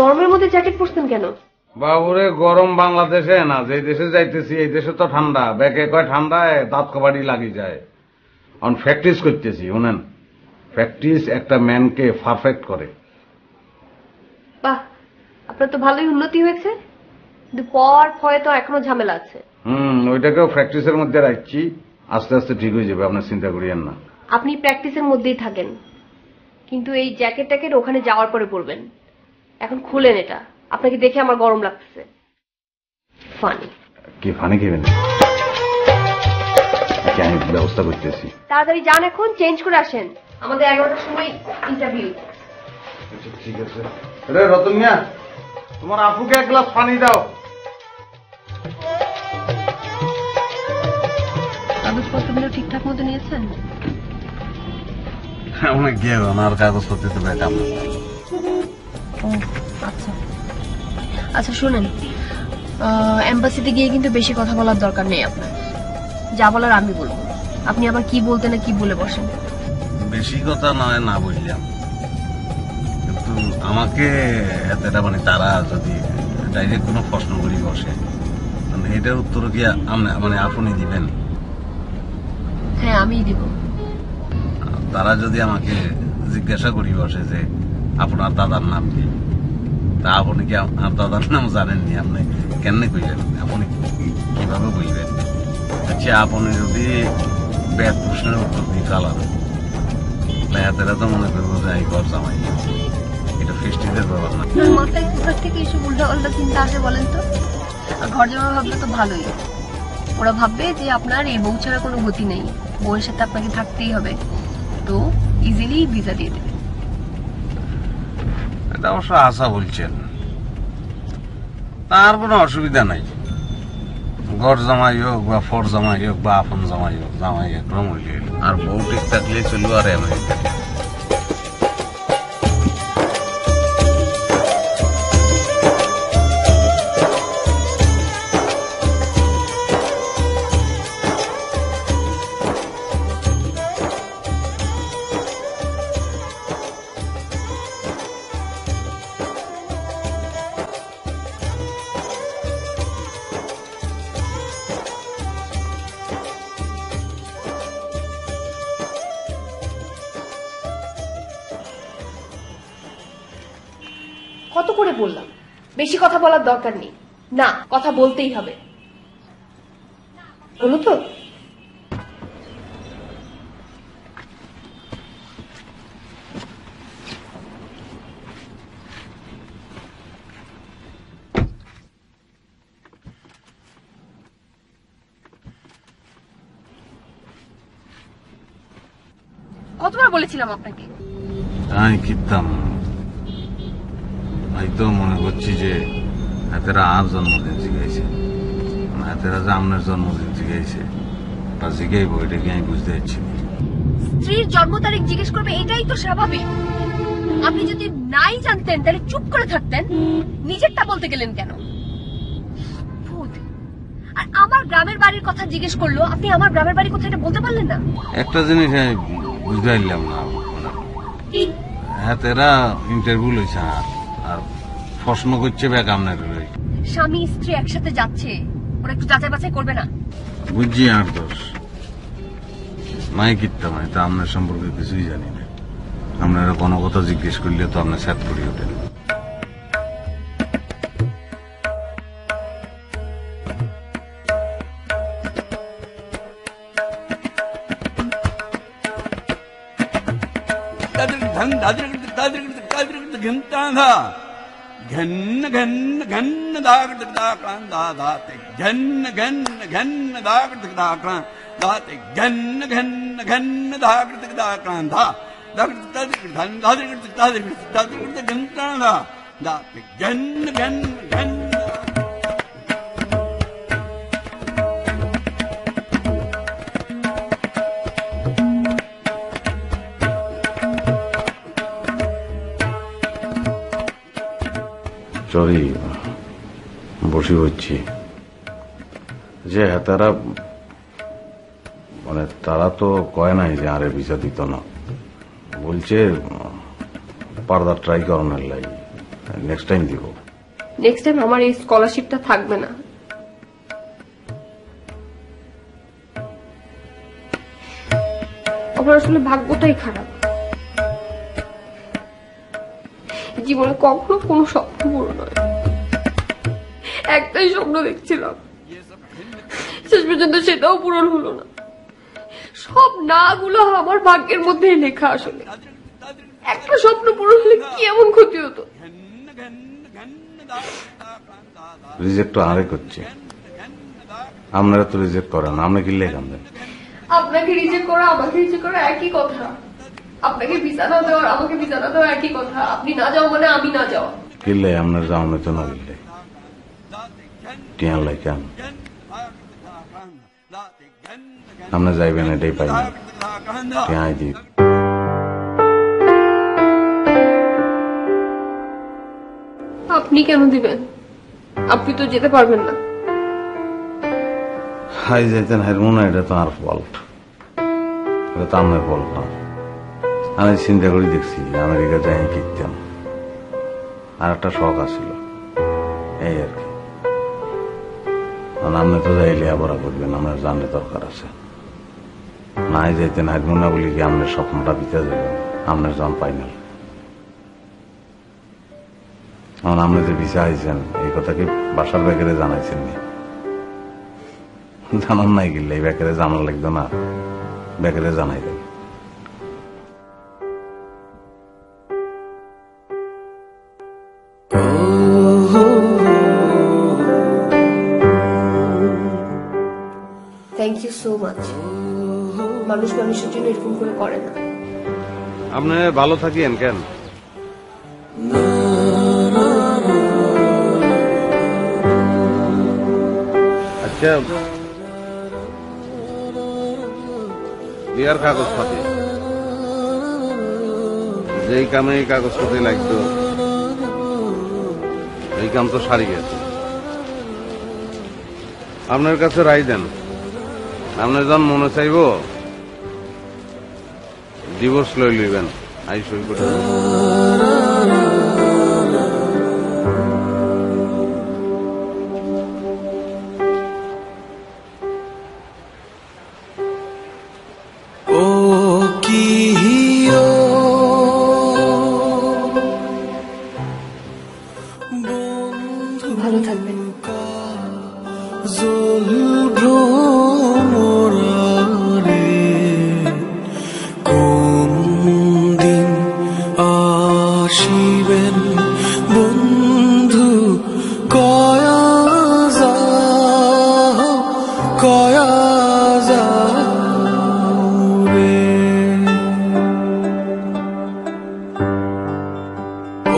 গরমের মধ্যে জ্যাকেট পরছেন কেন? বাবুরে গরম বাংলাদেশে না, যে দেশে যাইতেছি এই দেশে তো ঠান্ডা, ব্যাকে কয় ঠান্ডায় দাঁত কবাড়ি লাগি যায়। অন প্র্যাকটিস করতেছি, শুনেন, প্র্যাকটিস একটা ম্যানকে পারফেক্ট করে। বাহ, আপনার তো ভালোই উন্নতি হয়েছে, কিন্তু পর ভয়ে তো এখনো ঝামেলা আছে। ওইটাকেও প্র্যাকটিসের মধ্যে রাখছি, আস্তে আস্তে ঠিক হয়ে যাবে, আপনার চিন্তা করিয়েন না। আপনি প্র্যাকটিসের মধ্যেই থাকেন, কিন্তু এই জ্যাকেট ট্যাকেট ওখানে যাওয়ার পরে পরবেন। এখন খুলেন এটা, আপনাকে দেখে আমার গরম লাগতেছে। ফানি কি ফানি খেবেন? আমি ব্যবস্থা করতেছি। তাড়াতাড়ি যান, এখন চেঞ্জ করে আসেন, আমাদের 11টার সময় ইন্টারভিউ। ঠিক আছে। রে রতন মিয়া, তোমার আপুকে এক গ্লাস পানি দাও। কাগজপত্রগুলো ঠিকঠাক মতো নিয়েছেন? অনেক গিয়ে আর কাগজপত্র তো ব্যাকআপ। আচ্ছা আচ্ছা, শুনেন, এম্বাসিতে গিয়ে কিন্তু বেশি কথা বলার দরকার নেই আপনার। যা বলার আমি বলবো, আপনি আবার কি বলতে না কি বলে বসেন। বেশি কথা নয় না বললাম, কিন্তু আমাকে এতটা মানে তারা যদি ডাইরেক্ট কোনো প্রশ্ন করি বসে, এটার উত্তর কি মানে আপনি দিবেন? হ্যাঁ, আমিই দিব। তারা যদি আমাকে জিজ্ঞাসা করি বসে যে আপনার দাদার নাম কি, তা আপনি কি আপনার দাদার নাম জানেননি? আপনি কেন কইলেন? আপনি কিভাবে বলবেন? আচ্ছা, আপনি যদি ব্যাট প্রশ্নের উত্তর দিয়ে চালান, এরা তো মনে করবো যে এই ঘর জামাই, এটা ফেস্টিভের ব্যাপার না। মাথায় কোথা থেকে এসব উল্টা পাল্টা চিন্তা আসে বলেন তো? ঘর জামাই ভাবলে তো ভালোই, ওরা ভাববে যে আপনার এই বউ ছাড়া কোনো গতি নেই, বউয়ের সাথে আপনাকে থাকতেই হবে, তো ইজিলি ভিসা দিয়ে দেবে। এটা অবশ্য আশা বলছেন, তার কোনো অসুবিধা নাই। ঘর জামাই হোক বা ফর জামাই হোক বা আপন জামাই হোক, জামাই একরকম হইলে আর বউ ঠিক থাকলে চলবো। আর আমেরিকা কত করে বললাম বেশি কথা বলার দরকার নেই, না কথা বলতেই হবে, বলো তো? কতবার বলেছিলাম আপনাকে? আমি কিতাম, আমি তো মনে করছি যে এতেরা আর জন্মদিন জিগাইছে, এতেরা যে আপনার জন্মদিন জিগাইছে তা জিগাইব, এটা কি আমি বুঝতে পারছি। স্ত্রীর জন্ম তারিখ জিজ্ঞেস করবে, এটাই তো স্বাভাবিক। আপনি যদি নাই জানতেন তাহলে চুপ করে থাকতেন, নিজেরটা বলতে গেলেন কেন? আর আমার গ্রামের বাড়ির কথা জিজ্ঞেস করলো, আপনি আমার গ্রামের বাড়ির কথা এটা বলতে পারলেন না? একটা জিনিস আমি বুঝতে পারলাম না, এতেরা ইন্টারভিউ লইছে আর প্রশ্ন করছে ব্যাক আপনার। স্বামী স্ত্রী একসাথে যাচ্ছে, ওরা একটু যাচাই বাছাই করবে না? বুঝছি, আর দোষ নাই কিতাম, আমি তো আপনার সম্পর্কে কিছুই জানি না। আপনারা কোনো কথা জিজ্ঞেস করলে তো আপনার স্যাট করে ওঠেন। घन घन घन दाग दाक्रां दाते घन घन घन दाग दाक्रां दाते घन घन घन दाग दाक्रां धा दाग धन दाग दाग दाग घन धा दाते घन घन घन। সরি, বসে হচ্ছি যে তারা মানে তারা তো কয় নাই যে আরে ভিসা দিত না, বলছে পারদা ট্রাই করানোর লাগে। নেক্সট টাইম দিব। নেক্সট টাইম আমার এই স্কলারশিপটা থাকবে না। আমার আসলে ভাগ্যটাই খারাপ, জীবনে কখনো কোনো স্বপ্ন পূরণ হয়। একটাই স্বপ্ন দেখছিলাম, শেষ পর্যন্ত সেটাও পূরণ হলো না। সব না গুলো আমার ভাগ্যের মধ্যে লেখা। আসলে একটা স্বপ্ন পূরণ হলে কি এমন ক্ষতি হতো। রিজেক্ট তো আরে করছে, আপনারা তো রিজেক্ট করেন, আপনি কি লেখান দেন? আপনাকে রিজেক্ট করা আমাকে রিজেক্ট করা একই কথা। আপনাকে ভিসা না দেওয়ার আমাকে ভিসা না দেওয়া একই কথা। আপনি না যাও মানে আমি না যাওয়া। কিনলে আপনার যাওয়া তো না কিনলে টিয়ান লাই কেন আপনি যাইবেন এটাই পাই না টিয়াই দিই। আপনি কেন দিবেন? আপনি তো যেতে পারবেন না। হাই যাইতেন হাই মনে, এটা তো আর ফল্ট, এটা তো আমার ফল্ট না। আমি চিন্তা করে দেখছি আমেরিকা যাই কিনতাম, আর একটা শখ আছিল এই আর কি। আপনি তো যাইলে আবার করবেন, আপনার জানলে দরকার আছে। নাই যাইতেন হাই মনে বলি কি আপনার স্বপ্নটা দিতে যাবেন, আপনার জন পাই না। আপনি যে ভিসা আইছেন এই কথা কি বাসার ব্যাপারে জানাইছেন নি? জানান নাই গেলে এই ব্যাপারে জানার লাগতো না, ব্যাপারে জানাই দেন। Thank you so much. মানুষ মানুষের জন্য এরকম করে করে না। আপনি ভালো থাকিয়েন কেন? আচ্ছা বিয়ার কাগজপাতি, যেই কামে এই কাগজপাতি লাগতো এই কাম তো সারি গেছে। আপনার কাছে রায় দেন, আপনার যখন মনে চাইব ডিভোর্স লই লইবেন, আই সই করে ভালো থাকবেন। কোন দিন আসিবেন বন্ধু, কয়া যাও রে।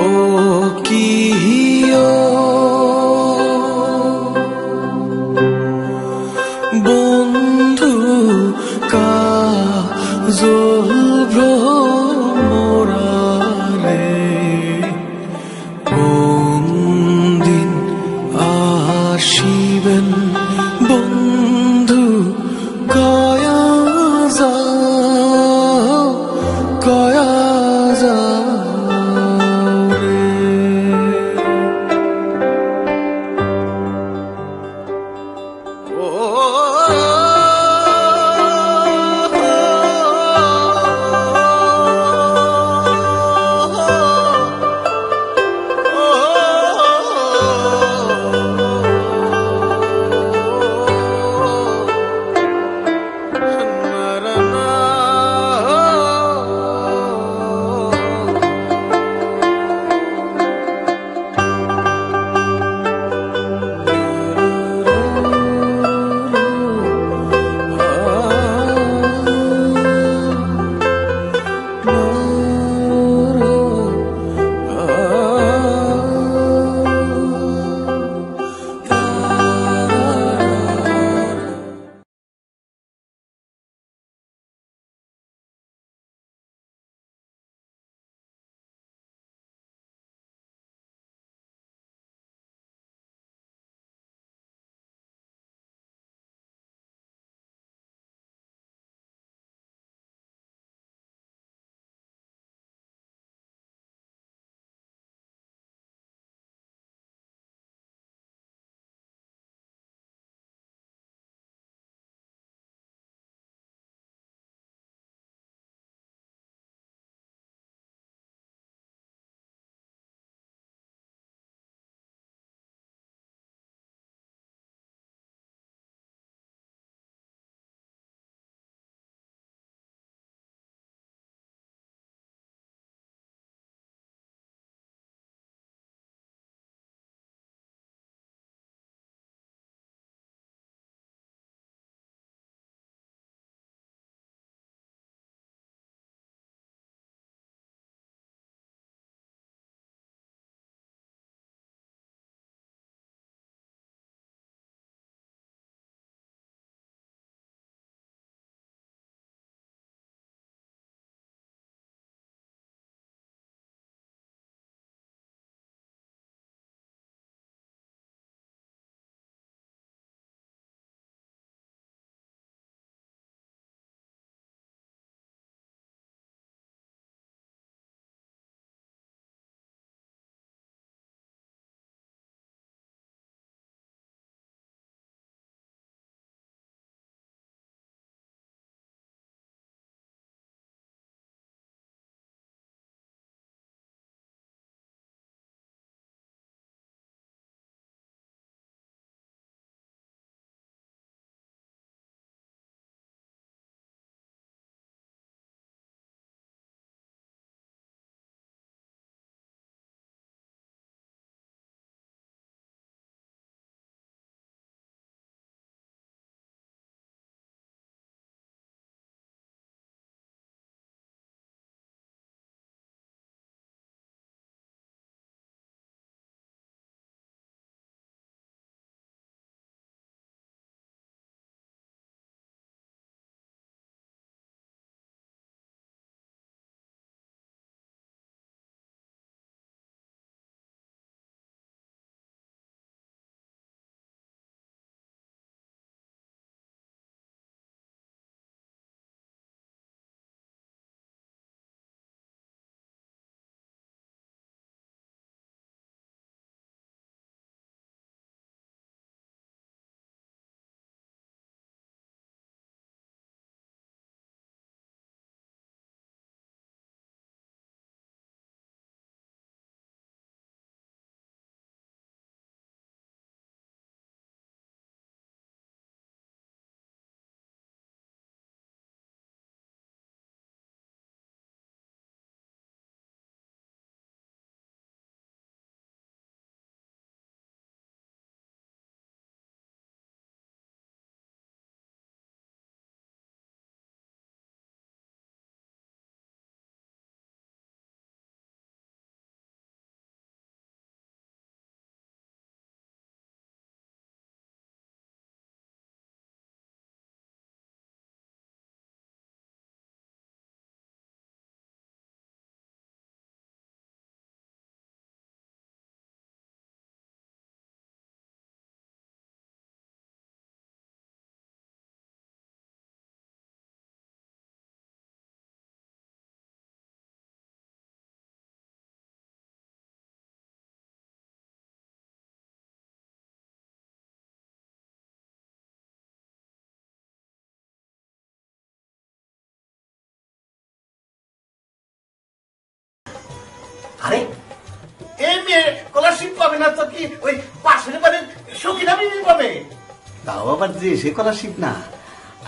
ও কি বন্ধু কাজল ভ্রমরারে, কোন দিন আসিবেন বন্ধু, কয়া যাও রে। Na na na আরে এই মেয়ে স্কলারশিপ পাবে না তো কি ওই পাশের বাড়ির সখীরা বিবি পাবে? তাও আবার যে সে স্কলারশিপ না,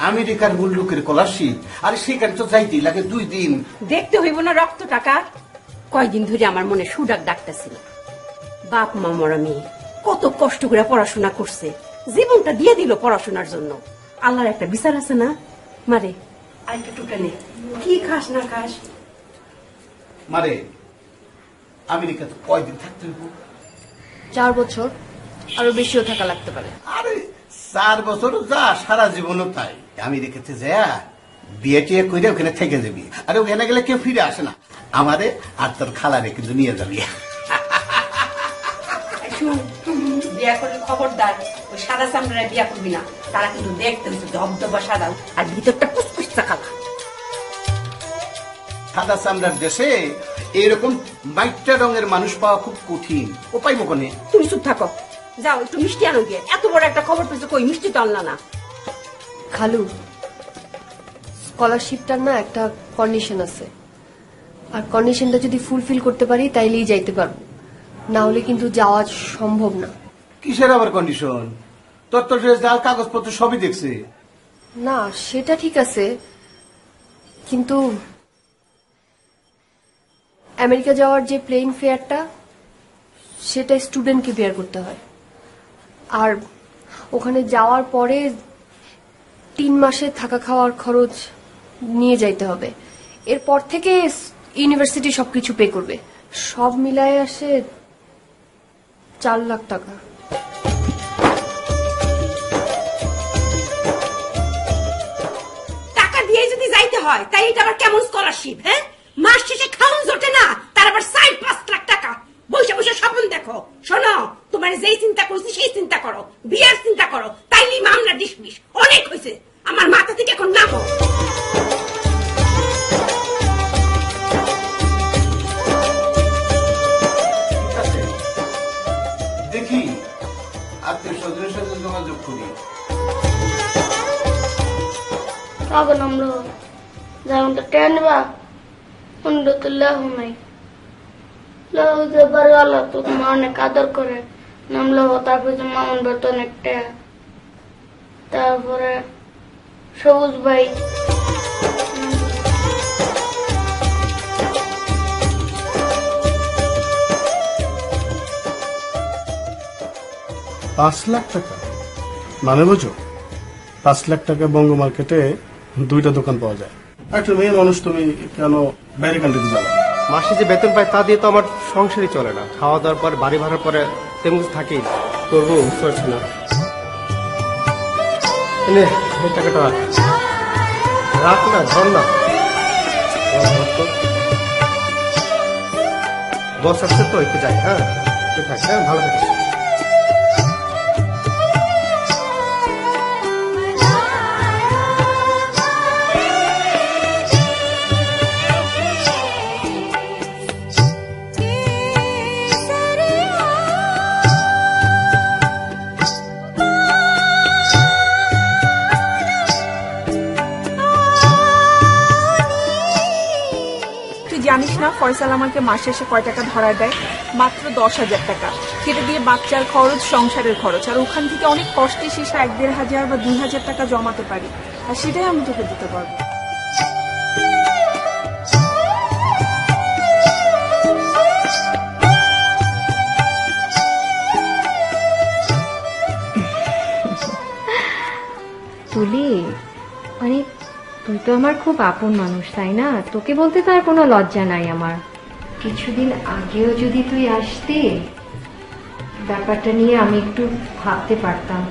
আমেরিকার মুল্লুকের স্কলারশিপ। আরে সেখানে তো যাইতেই লাগে 2 দিন। দেখতে হইব না রক্ত টাকা? কয়দিন ধরে আমার মনে সুডাক ডাকতেছিল। বাপ মা মরা মেয়ে কত কষ্ট করে পড়াশোনা করছে, জীবনটা দিয়ে দিল পড়াশোনার জন্য। আল্লাহর একটা বিচার আছে না? মারে আরেকটা টুকরা নে, কি খাস না খাস। মারে আমেরিকা তো কয়দিন থাকতে হইব? 4 বছর, আরো বেশিও থাকা লাগতে পারে। আরে 4 বছর যা, সারা জীবনও তাই। আমেরিকাতে যা বিয়ে টিয়ে করে ওখানে থেকে যাবি। আরে ওখানে গেলে কেউ ফিরে আসে না। আমারে আর তোর খালারে কিন্তু নিয়ে যাবি। বিয়া করলে খবরদার ওই সাদা চামড়া বিয়া করবি না, তারা কিন্তু দেখতে হচ্ছে ধবধবা সাদা আর ভিতরটা পুষ্পুষ চাকালা। সাদা চামড়ার দেশে এরকম বাইকটা রঙের মানুষ পাওয়া খুব কঠিন। ও পাইব কোনে? তুমি চুপ থাকো, যাও একটু মিষ্টি আনো গিয়ে। এত বড় একটা খবর পেয়েছো, কই মিষ্টি তো আনলা না? খালু, স্কলারশিপটার না একটা কন্ডিশন আছে, আর কন্ডিশনটা যদি ফুলফিল করতে পারি তাইলেই যাইতে পারবো, না হলে কিন্তু যাওয়া সম্ভব না। কিসের আবার কন্ডিশন? তোর তো রেজাল্ট কাগজপত্র সবই দেখছে। না সেটা ঠিক আছে, কিন্তু আমেরিকা যাওয়ার যে প্লেন ফেয়ারটা সেটা স্টুডেন্টকে বেয়ার করতে হয়, আর ওখানে যাওয়ার পরে 3 মাসে থাকা খাওয়ার খরচ নিয়ে যাইতে হবে। এরপর থেকে ইউনিভার্সিটি সবকিছু পে করবে। সব মিলায় আসে 4 লাখ টাকা। টাকা দিয়ে যদি যাইতে হয় তাই এটা আবার কেমন স্কলারশিপ? হ্যাঁ, মাস শেষে খাওন জোটে না, তার আবার 4-5 লাখ টাকা। বসে বসে স্বপ্ন দেখো। শোনো, তোমার যেই চিন্তা করছি সেই চিন্তা করো, বিয়ার চিন্তা করো, তাইলেই মামলা ডিসমিস। অনেক হয়েছে, আমার মাথা থেকে এখন নামো। দেখি আত্মীয় স্বজনের সাথে যোগাযোগ করি। তখন আমরা যেমন তো ট্রেন বা অন্য তো লেহ নাই, লেহ যে বাড়িওয়ালা তো মা অনেক আদর করে নামলো। তারপরে যে মামুন বেতন অনেকটা, তারপরে সবুজ ভাই, $5 লাখ টাকা মানে বুঝো? 5 লাখ টাকা বঙ্গ মার্কেটে 2টা দোকান পাওয়া যায়। একটা মেয়ে মানুষ, তুমি কেন বাইরে কান্ট্রিতে যাবে? মাসে যে বেতন পাই তা দিয়ে তো আমার সংসারই চলে না। খাওয়া দাওয়ার পরে, বাড়ি ভাড়ার পরে তেমন থাকেই, করবো চলছে না। এই টাকাটা রাখ না, ধর না। বস আসছে তো, একটু যাই। হ্যাঁ ঠিক আছে, হ্যাঁ ভালো থাকিস। জানিস না ফয়সাল আমাকে মাসে এসে কয় টাকা ধরা দেয়? মাত্র 10,000 টাকা। সেটা দিয়ে বাচ্চার খরচ, সংসারের খরচ, আর ওখান থেকে অনেক কষ্টে শেষে 1,500 বা 2,000 টাকা জমাতে পারি, আর সেটাই আমি তোকে দিতে পারবো। তুলি, মানে তুই তো আমার খুব আপন মানুষ, তাই না? তোকে বলতে তো আর কোনো লজ্জা নাই আমার। কিছুদিন আগেও যদি তুই আসতি, ব্যাপারটা নিয়ে আমি একটু ভাবতে পারতাম।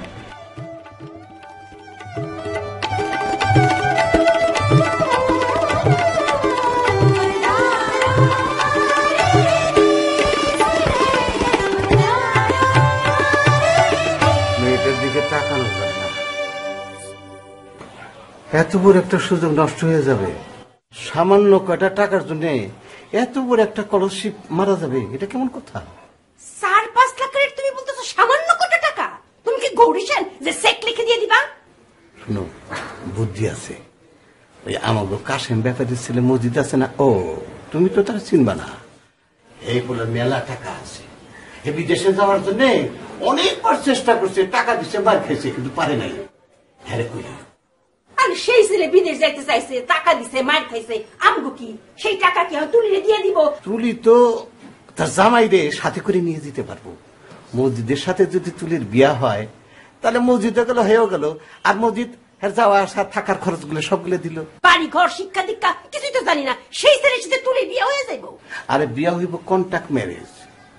মেয়েটার দিকে তাকানো যায় না। এত বড় একটা সুযোগ নষ্ট হয়ে যাবে। সামান্য কয়টা টাকার জন্য এত বড় একটা স্কলারশিপ মারা যাবে, এটা কেমন কথা? 4-5 লাখের তুমি বলতেছো সামান্য কত টাকা? তুমি কি গৌরীশান যে চেক লিখে দিয়ে দিবা? শুনো, বুদ্ধি আছে। ওই আমাকে কাশেম ব্যাপারীর ছেলে মসজিদ আছে না, ও তুমি তো তার চিনবা না। এই বলে মেলা টাকা আছে, এ বিদেশে যাওয়ার জন্য অনেকবার চেষ্টা করছে, টাকা দিচ্ছে, মার খেয়েছে, কিন্তু পারে নাই। হ্যাঁ কই আর সেই ছেলে বিদেশ যাইতে চাইছে, টাকা দিছে, মার খাইছে, আমগো কি সেই টাকা কি তুলিরে দিয়ে দিব? তুলি তো তার জামাইরে সাথে করে নিয়ে যেতে পারবো। মসজিদের সাথে যদি তুলির বিয়া হয় তাহলে মসজিদে গেল হয়েও গেল, আর মসজিদ যাওয়া আসা থাকার খরচগুলো সবগুলো দিল। বাড়ি ঘর শিক্ষা দীক্ষা কিছুই তো জানি না, সেই ছেলের সাথে তুলির বিয়ে হয়ে যাইব। আরে বিয়া হইব কন্ট্যাক্ট ম্যারেজ,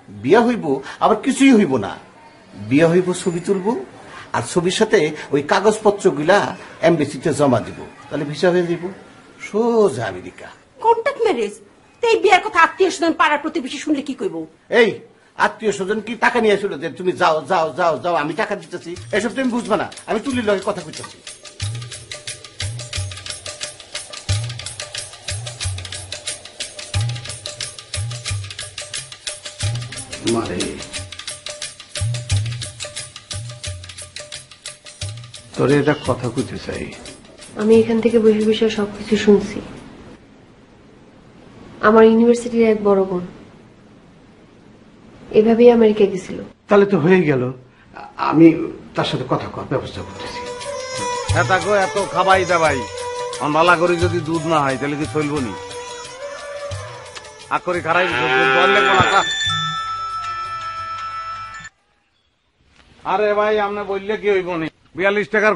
বিয়া হইব আবার কিছুই হইব না, বিয়া হইব ছবি তুলবো, আর ছবির সাথে ওই কাগজপত্র গুলা এমবেসিতে জমা দিব, তাহলে ভিসা হয়ে যাব, সোজা আমেরিকা। Contact marriage? এই বিয়ের কথা আত্মীয় স্বজন পাড়ার প্রতিবেশী শুনলে কি কইব? এই আত্মীয় স্বজন কি টাকা নিয়ে আসলো যে তুমি যাও যাও যাও যাও আমি টাকা দিতেছি, এসব তুমি বুঝবা না, আমি তুলির লগে কথা কইতেছি। মারে তোরে এটা কথা কইতে চাই। আমি এখান থেকে বসে বসে সবকিছু শুনছি। আমার ইউনিভার্সিটির এক বড় বোন এভাবেই আমেরিকা গেছিল। তাহলে তো হয়ে গেল, আমি তার সাথে কথা করার ব্যবস্থা করতেছি। হ্যাঁ তাকে এত খাবাই দাবাই বালা করে যদি দুধ না হয় তাহলে কি চলবো নি? আকরি খারাই আরে ভাই আপনি বললে কি হইব নি? 42 টাকার